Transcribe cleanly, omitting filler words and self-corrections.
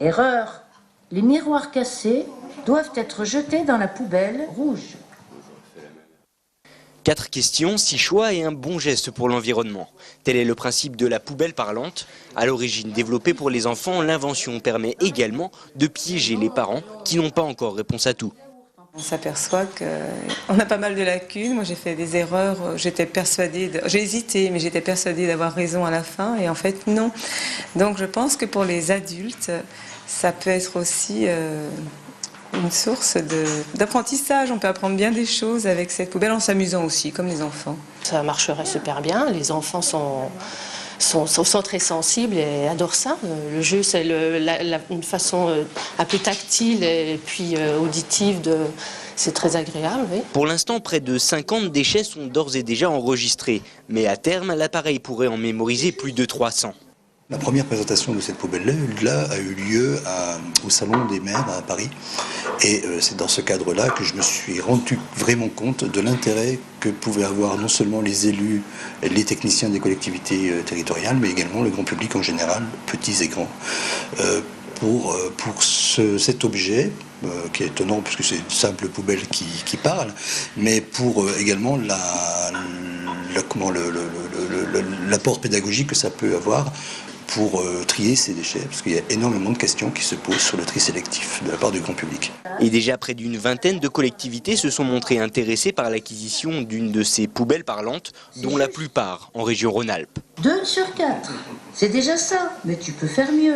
Erreur. Les miroirs cassés doivent être jetés dans la poubelle rouge. 4 questions, 6 choix et un bon geste pour l'environnement. Tel est le principe de la poubelle parlante. À l'origine développée pour les enfants, l'invention permet également de piéger les parents qui n'ont pas encore réponse à tout. On s'aperçoit qu'on a pas mal de lacunes. Moi, j'ai fait des erreurs. J'étais persuadée, j'ai hésité, mais j'étais persuadée d'avoir raison à la fin. Et en fait, non. Donc, je pense que pour les adultes, ça peut être aussi une source d'apprentissage. On peut apprendre bien des choses avec cette poubelle en s'amusant aussi, comme les enfants. Ça marcherait super bien. Les enfants sont très sensibles et adorent ça. Le jeu, c'est une façon un peu tactile et puis auditive c'est très agréable. Oui. Pour l'instant, près de 50 déchets sont d'ores et déjà enregistrés. Mais à terme, l'appareil pourrait en mémoriser plus de 300. La première présentation de cette poubelle-là a eu lieu au Salon des maires à Paris. Et c'est dans ce cadre-là que je me suis rendu vraiment compte de l'intérêt que pouvaient avoir non seulement les élus, les techniciens des collectivités territoriales, mais également le grand public en général, petits et grands, pour cet objet, qui est étonnant puisque c'est une simple poubelle qui parle, mais pour également l'apport pédagogique que ça peut avoir pour trier ces déchets, parce qu'il y a énormément de questions qui se posent sur le tri sélectif de la part du grand public. Et déjà près d'une vingtaine de collectivités se sont montrées intéressées par l'acquisition d'une de ces poubelles parlantes, dont la plupart en région Rhône-Alpes. 2 sur 4, c'est déjà ça, mais tu peux faire mieux.